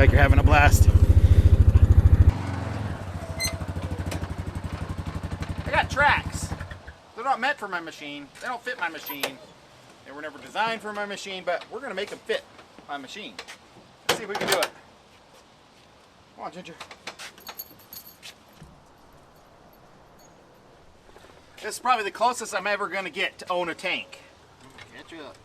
like you're having a blast. I got tracks. They're not meant for my machine. They don't fit my machine. They were never designed for my machine, but we're going to make them fit my machine. Let's see if we can do it. Come on, Ginger. This is probably the closest I'm ever going to get to own a tank. Get you up.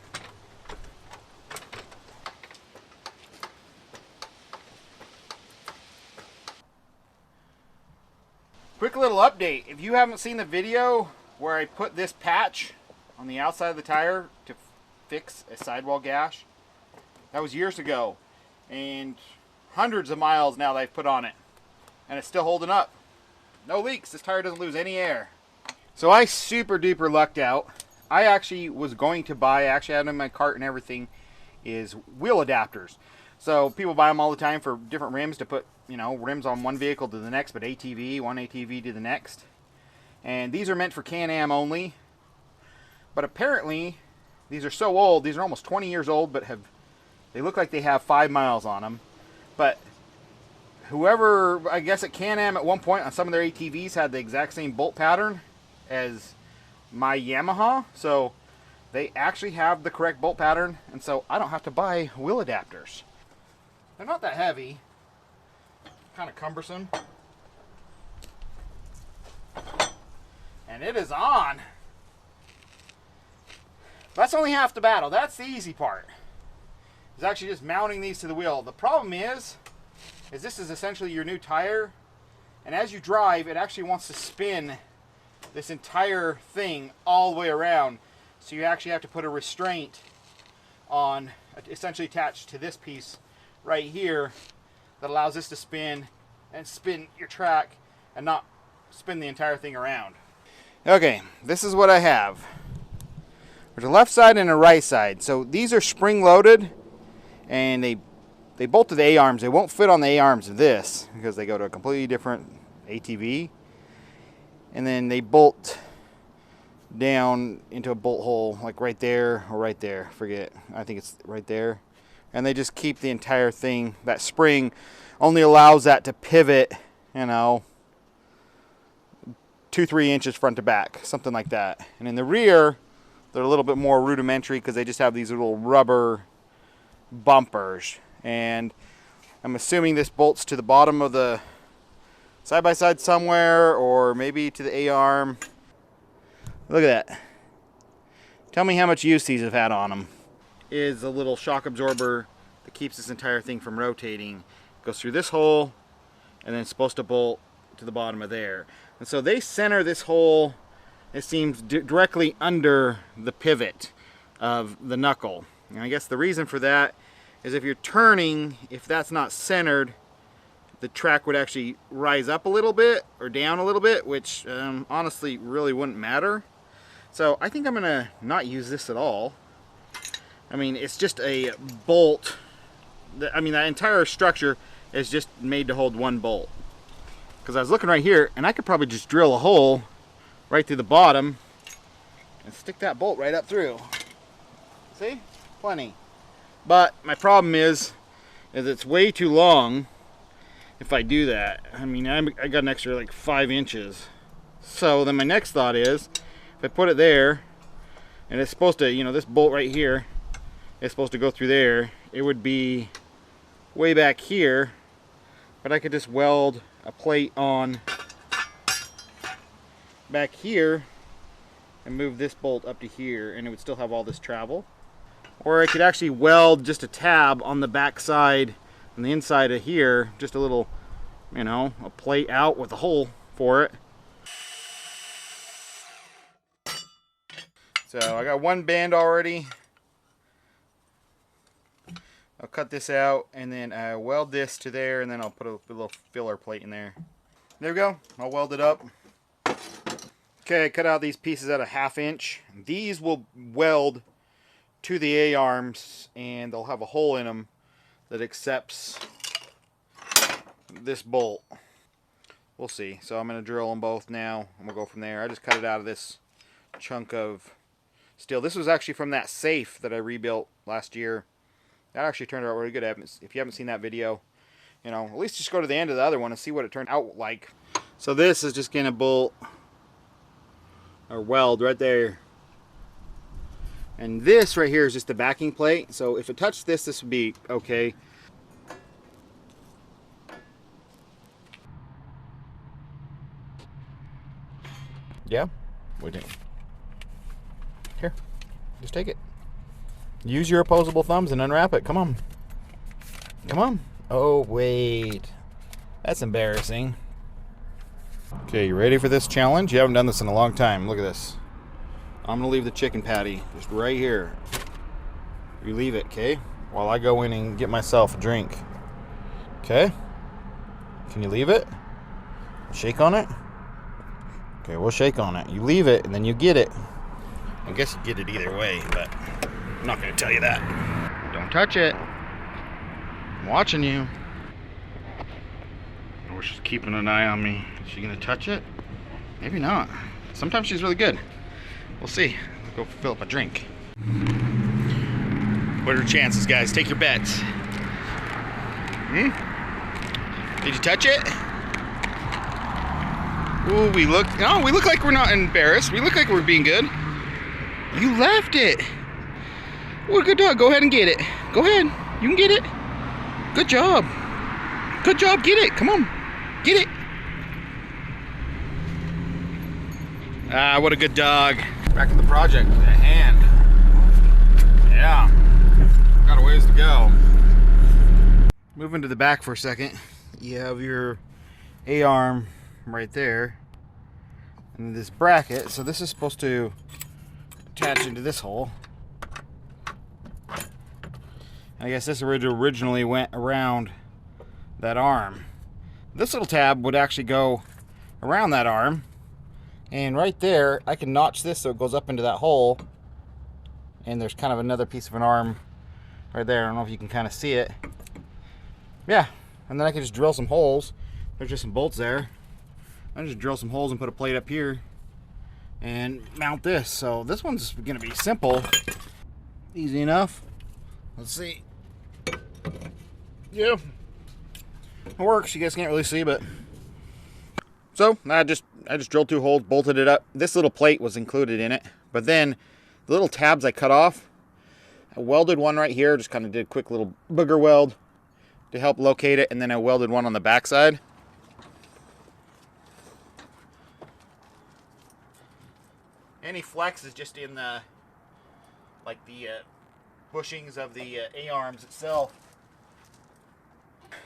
Quick little update. If you haven't seen the video where I put this patch on the outside of the tire to fix a sidewall gash, that was years ago. And hundreds of miles now that I've put on it. And it's still holding up. No leaks. This tire doesn't lose any air. So I super duper lucked out. I actually was going to buy, I actually had them in my cart and everything, is wheel adapters. So people buy them all the time for different rims to put, you know, rims on one vehicle to the next, but ATV, one ATV to the next. And these are meant for Can-Am only. But apparently, these are so old, these are almost 20 years old, but they look like they have 5 miles on them. But whoever, I guess at Can-Am at one point on some of their ATVs had the exact same bolt pattern as my Yamaha, so they actually have the correct bolt pattern, and so I don't have to buy wheel adapters. They're not that heavy, kind of cumbersome, and it is on. That's only half the battle. That's the easy part. Is actually just mounting these to the wheel. The problem is this is essentially your new tire, and as you drive, it actually wants to spin this entire thing all the way around. So you actually have to put a restraint on, essentially attached to this piece right here, that allows this to spin and spin your track and not spin the entire thing around. Okay, this is what I have. There's a left side and a right side. So these are spring loaded, and they bolt to the A-arms. They won't fit on the A-arms of this because they go to a completely different ATV. And then they bolt down into a bolt hole, like right there or right there. Forget, I think it's right there. And they just keep the entire thing. That spring only allows that to pivot, you know, 2-3 inches front to back, something like that. And in the rear, they're a little bit more rudimentary because they just have these little rubber bumpers. And I'm assuming this bolts to the bottom of the side-by-side somewhere, or maybe to the A-arm. Look at that. Tell me how much use these have had on them. Is a little shock absorber that keeps this entire thing from rotating. Goes through this hole, and then it's supposed to bolt to the bottom of there. And so they center this hole, it seems, directly under the pivot of the knuckle. And I guess the reason for that is if you're turning, if that's not centered, the track would actually rise up a little bit or down a little bit, which honestly really wouldn't matter. So I think I'm gonna not use this at all. I mean, it's just a bolt. I mean, that entire structure is just made to hold one bolt. Because I was looking right here, and I could probably just drill a hole right through the bottom and stick that bolt right up through. See? Plenty. But my problem is it's way too long. If I do that, I mean, I got an extra like 5 inches. So then my next thought is, if I put it there, and it's supposed to, you know, this bolt right here is supposed to go through there, it would be way back here, but I could just weld a plate on back here and move this bolt up to here, and it would still have all this travel. Or I could actually weld just a tab on the back side, on the inside of here, just a little, you know, a plate out with a hole for it. So I got one band already. I'll cut this out and then I weld this to there, and then I'll put a little filler plate in there. There we go. I'll weld it up. Okay, I cut out these pieces at a 1/2 inch. These will weld to the A-arms, and they'll have a hole in them that accepts this bolt. We'll see. So I'm going to drill them both now, and we'll go from there. I just cut it out of this chunk of steel. This was actually from that safe that I rebuilt last year. That actually turned out really good. If you haven't seen that video, you know, at least just go to the end of the other one and see what it turned out like. So this is just gonna bolt or weld right there. And this right here is just the backing plate. So if it touched this, this would be okay. Yeah, we did. Here, just take it. Use your opposable thumbs and unwrap it. Come on. Come on. Oh, wait. That's embarrassing. Okay, you ready for this challenge? You haven't done this in a long time. Look at this. I'm gonna leave the chicken patty just right here. You leave it, okay? While I go in and get myself a drink. Okay? Can you leave it? Shake on it? Okay, we'll shake on it. You leave it and then you get it. I guess you get it either way, but I'm not gonna tell you that. Don't touch it. I'm watching you. Or she's keeping an eye on me. Is she gonna touch it? Maybe not. Sometimes she's really good. We'll see. Let's go fill up a drink. What are your chances, guys? Take your bets. Did you touch it? Ooh, we look like we're not embarrassed. We look like we're being good. You left it. What a good dog. Go ahead and get it. Go ahead. You can get it. Good job. Good job. Get it. Come on. Get it. Ah, what a good dog. Back in the project at hand. Yeah. Got a ways to go. Moving to the back for a second. You have your A-arm right there. And this bracket. So this is supposed to attach into this hole. I guess this originally went around that arm. This little tab would actually go around that arm, and right there I can notch this so it goes up into that hole, and there's kind of another piece of an arm right there. I don't know if you can kind of see it. Yeah, and then I can just drill some holes. There's just some bolts there. I just drill some holes and put a plate up here and mount this. So this one's gonna be simple, easy enough. Let's see. Yeah, it works. You guys can't really see, but so I just drilled 2 holes, bolted it up. This little plate was included in it, but then the little tabs I cut off, I welded one right here. Just kind of did a quick little booger weld to help locate it, and then I welded one on the back side. Any flex is just in the bushings of the A-arms itself.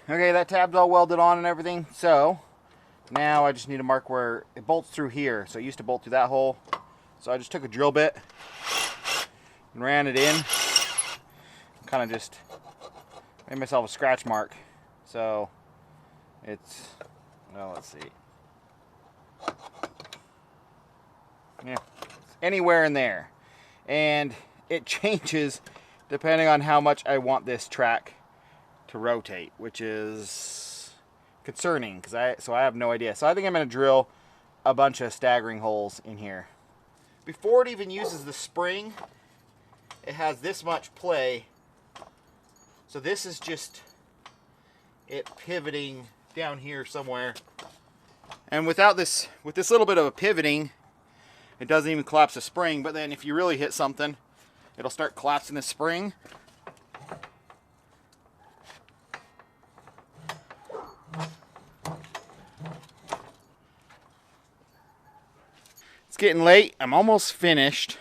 Okay, that tab's all welded on and everything. So now I just need to mark where it bolts through here. So it used to bolt through that hole. So I just took a drill bit and ran it in. Kind of just made myself a scratch mark. So it's, well, let's see. Yeah, it's anywhere in there. And it changes depending on how much I want this track to rotate, which is concerning because I have no idea. So I think I'm going to drill a bunch of staggering holes in here. Before it even uses the spring, it has this much play. So this is just it pivoting down here somewhere. And without this, with this little bit of a pivoting, it doesn't even collapse the spring. But then if you really hit something, it'll start collapsing the spring. It's getting late. I'm almost finished,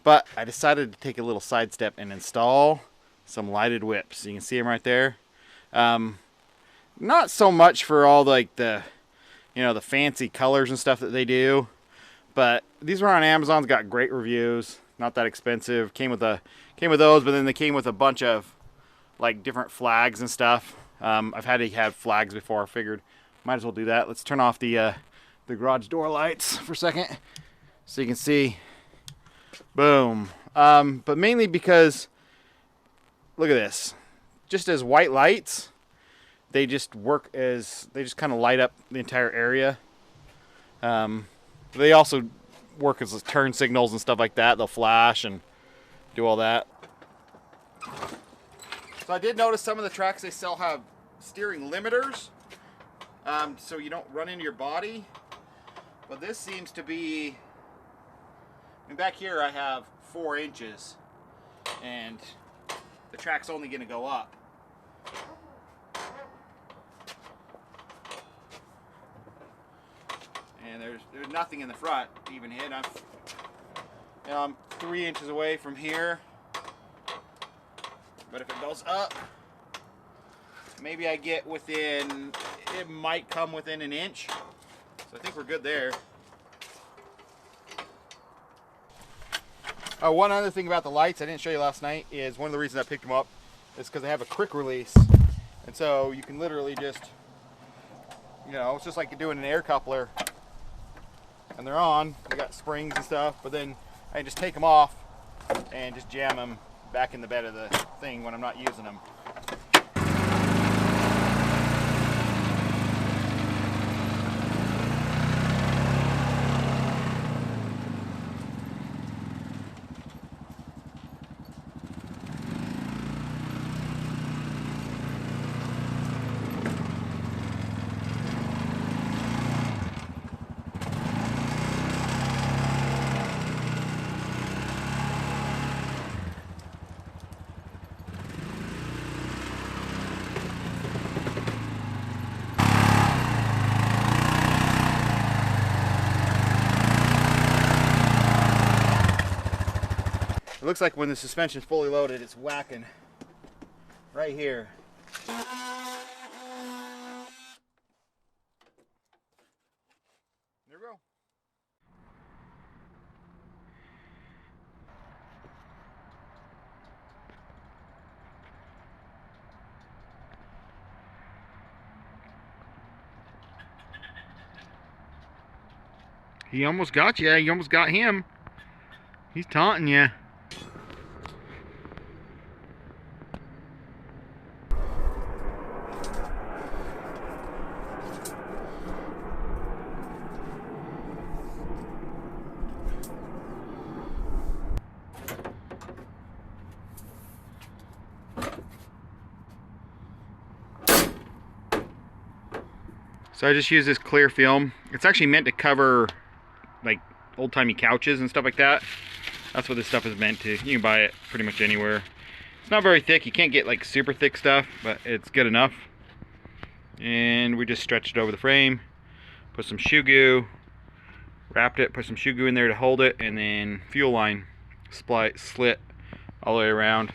but I decided to take a little sidestep and install some lighted whips. You can see them right there. Not so much for all the the fancy colors and stuff that they do, but these were on Amazon. Got great reviews. Not that expensive. Came with those, but then they came with a bunch of like different flags and stuff. I've had to have flags before. I figured might as well do that. Let's turn off the garage door lights for a second so you can see. Boom. But mainly because look at this. Just as white lights, they just kind of light up the entire area. They also work as turn signals and stuff like that. They'll flash and do all that. So I did notice some of the tracks they still have steering limiters, so you don't run into your body. But this seems to be, I mean, back here I have 4 inches, and the track's only going to go up. And there's nothing in the front to even hit. I'm 3 inches away from here, but if it goes up, maybe I get within, it might come within an inch. So I think we're good there. One other thing about the lights I didn't show you last night is one of the reasons I picked them up is because they have a quick release. And so you can literally just, you know, it's just like doing an air coupler. And they're on, they got springs and stuff, but then I can just take them off and just jam them back in the bed of the thing when I'm not using them. It looks like when the suspension's fully loaded, it's whacking right here. There we go. He almost got you. You almost got him. He's taunting you. So I just use this clear film. It's actually meant to cover like old-timey couches and stuff like that. That's what this stuff is meant to. You can buy it pretty much anywhere. It's not very thick. You can't get like super thick stuff, but it's good enough. And we just stretched it over the frame, put some shoe goo, wrapped it, put some shoe goo in there to hold it, and then fuel line slit all the way around.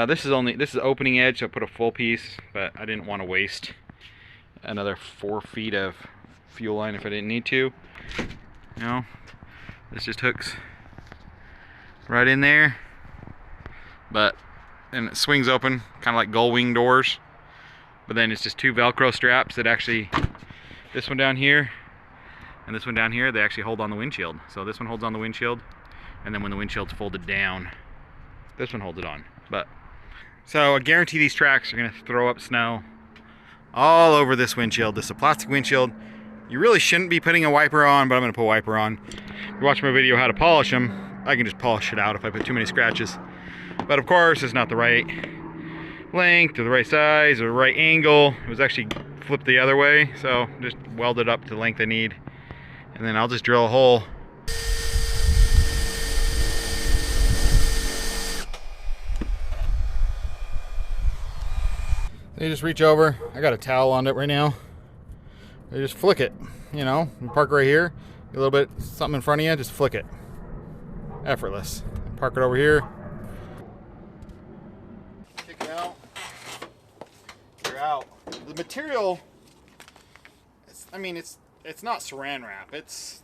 This is opening edge, so I put a full piece, but I didn't want to waste another 4 feet of fuel line if I didn't need to. You know, this just hooks right in there, and it swings open kind of like gull wing doors, but then it's just 2 Velcro straps that actually, this one down here and this one down here, they actually hold on the windshield. So this one holds on the windshield, and then when the windshield's folded down, this one holds it on. But so I guarantee these tracks are going to throw up snow all over this windshield. This is a plastic windshield. You really shouldn't be putting a wiper on, but I'm going to put a wiper on. If you watch my video how to polish them, I can just polish it out if I put too many scratches. But of course, it's not the right length or the right size or the right angle. It was actually flipped the other way, so just weld it up to the length I need. And then I'll just drill a hole. You just reach over. I got a towel on it right now. You just flick it, you know. You park right here, a little bit something in front of you, just flick it. Effortless. Park it over here. Kick it out. You're out. The material, it's not saran wrap. It's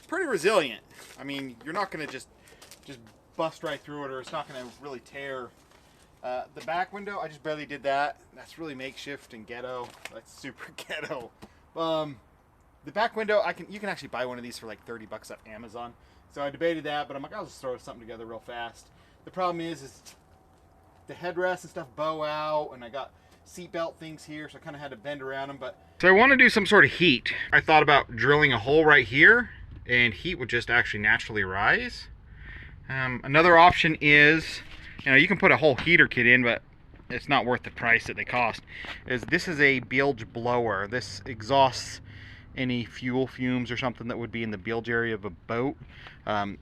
pretty resilient. I mean, you're not gonna just bust right through it, or it's not gonna really tear. The back window, I just barely did that. That's really makeshift and ghetto. That's super ghetto. The back window, you can actually buy one of these for like 30 bucks at Amazon. So I debated that, but I'm like, I'll just throw something together real fast. The problem is the headrest and stuff bow out, and I got seatbelt things here, so I kind of had to bend around them. So I want to do some sort of heat. I thought about drilling a hole right here, and heat would just actually naturally rise. Another option is, you know, you can put a whole heater kit in, but it's not worth the price that they cost, is this is a bilge blower. This exhausts any fuel fumes or something that would be in the bilge area of a boat.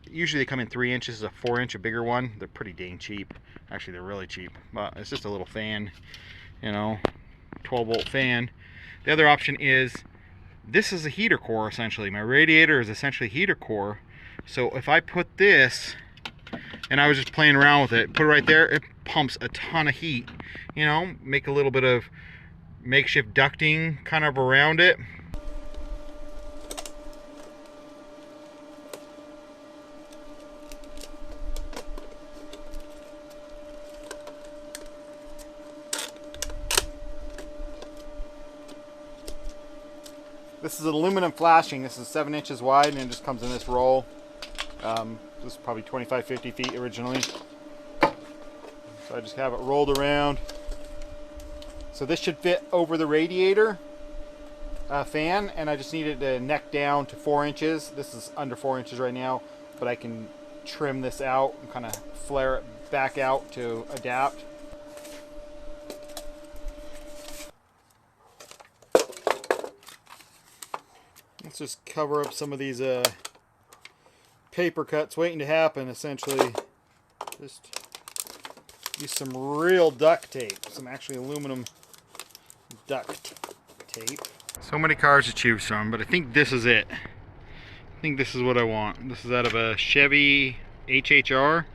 Usually they come in 3 inches, a 4-inch, a bigger one. They're pretty dang cheap. Actually, they're really cheap, but it's just a little fan, you know, 12-volt fan. The other option is, this is a heater core essentially. My radiator is essentially heater core. So if I put this, and I was just playing around with it, put it right there, it pumps a ton of heat. You know, make a little bit of makeshift ducting kind of around it. This is aluminum flashing. This is 7 inches wide, and it just comes in this roll. This is probably 25-50 feet originally. So I just have it rolled around. So this should fit over the radiator fan, and I just need it to neck down to 4 inches. This is under 4 inches right now, but I can trim this out and kind of flare it back out to adapt. Let's just cover up some of these paper cuts waiting to happen, essentially. Just use some real duct tape, some actually aluminum duct tape. So many cars to choose from, but I think this is it. I think this is what I want. This is out of a Chevy HHR.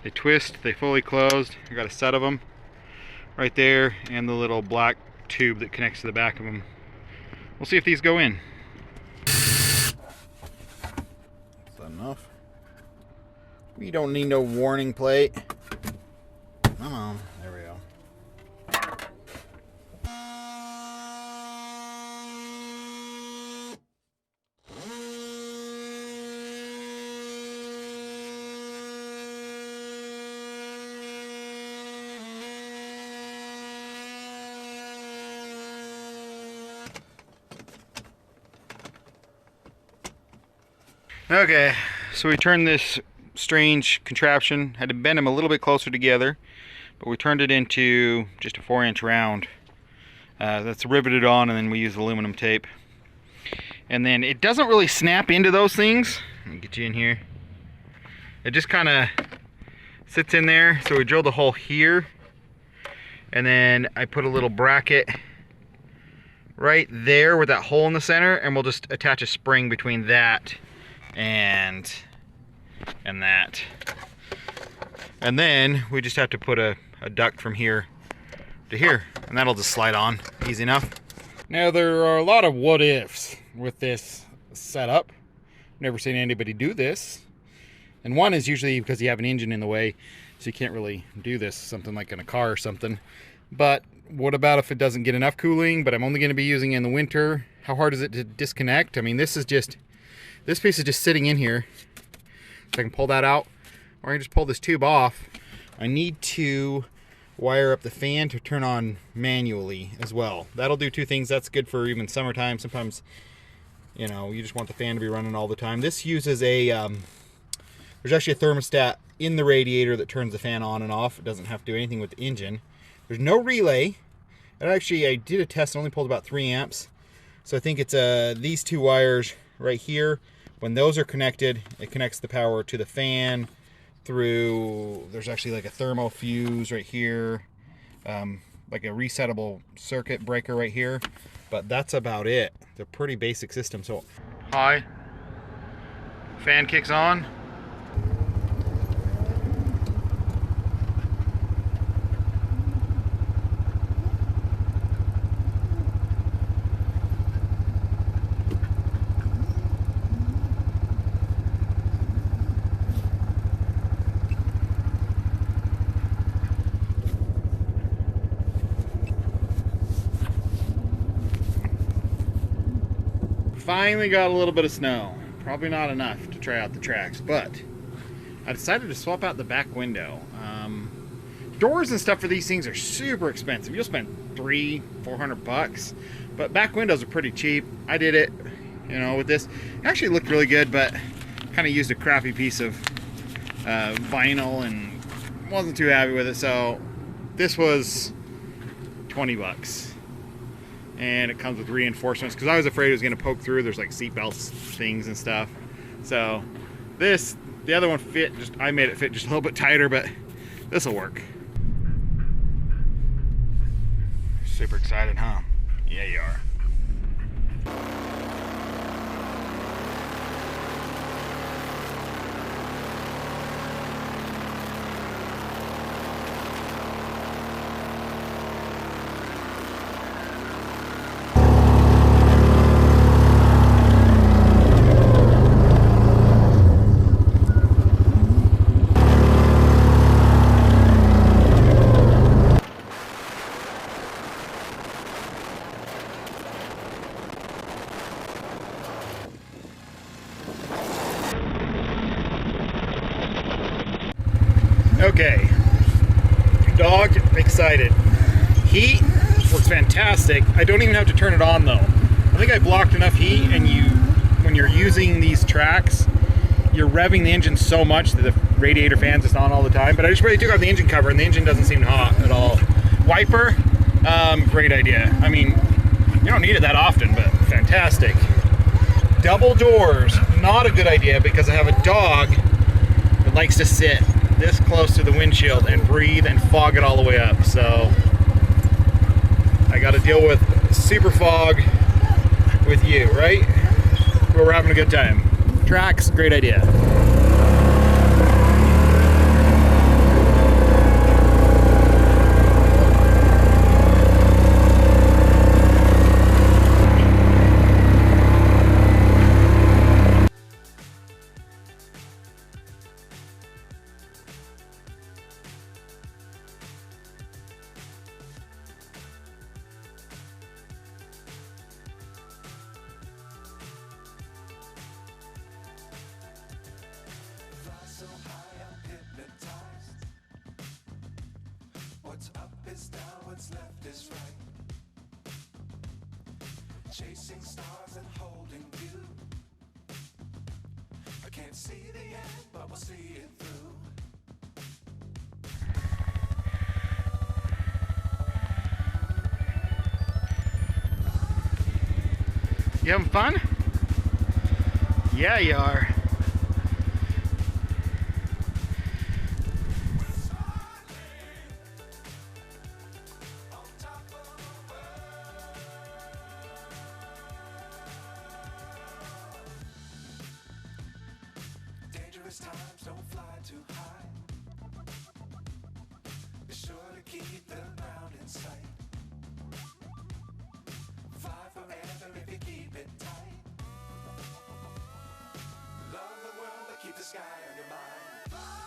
They twist, they fully closed. I got a set of them right there, and the little black tube that connects to the back of them. We'll see if these go in. Enough. We don't need no warning plate. Come on, there we go. Okay, so we turned this strange contraption, had to bend them a little bit closer together, but we turned it into just a 4-inch round that's riveted on, and then we use aluminum tape. And then it doesn't really snap into those things. Let me get you in here. It just kind of sits in there. So we drilled a hole here, and then I put a little bracket right there with that hole in the center, and we'll just attach a spring between that and that, and then we just have to put a duct from here to here, and that'll just slide on easy enough. Now there are a lot of what ifs with this setup. Never seen anybody do this, and one is usually because you have an engine in the way, so you can't really do this, something like in a car or something. But what about if it doesn't get enough cooling, but I'm only going to be using it in the winter? How hard is it to disconnect? I mean, this piece is just sitting in here. So I can pull that out, or I can just pull this tube off. I need to wire up the fan to turn on manually as well. That'll do two things. That's good for even summertime. Sometimes, you know, you just want the fan to be running all the time. This uses a, there's actually a thermostat in the radiator that turns the fan on and off. It doesn't have to do anything with the engine. There's no relay. And actually, I did a test and only pulled about 3 amps. So I think it's these two wires right here. When those are connected, it connects the power to the fan through, there's actually like a thermo fuse right here, like a resettable circuit breaker right here, but that's about it. It's a pretty basic system. So, hi, fan kicks on. Finally got a little bit of snow. Probably not enough to try out the tracks, but I decided to swap out the back window. Doors and stuff for these things are super expensive. You'll spend $300-400 bucks, but back windows are pretty cheap. I did it, you know, with this. It actually looked really good, but kind of used a crappy piece of vinyl and wasn't too happy with it. So This was 20 bucks. And it comes with reinforcements because I was afraid it was going to poke through. There's like seat belts things and stuff. So this, the other one fit, I made it fit just a little bit tighter, but this will work. Super excited, huh? Yeah, you are. Okay, dog excited. Heat works fantastic. I don't even have to turn it on though. I think I blocked enough heat, and when you're using these tracks, you're revving the engine so much that the radiator fan's just on all the time. But I just really took out the engine cover and the engine doesn't seem hot at all. Wiper, great idea. I mean, you don't need it that often, but fantastic. Double doors, not a good idea because I have a dog that likes to sit this close to the windshield and breathe and fog it all the way up. So I got to deal with super fog with you, right? Where we're having a good time. Tracks, great idea. What's up is down, what's left is right. Chasing stars and holding you. I can't see the end, but we'll see it through. You having fun? Yeah, you are. Dangerous times, don't fly too high. Be sure to keep the ground in sight. Fly forever if you keep it tight. Love the world, but keep the sky on your mind.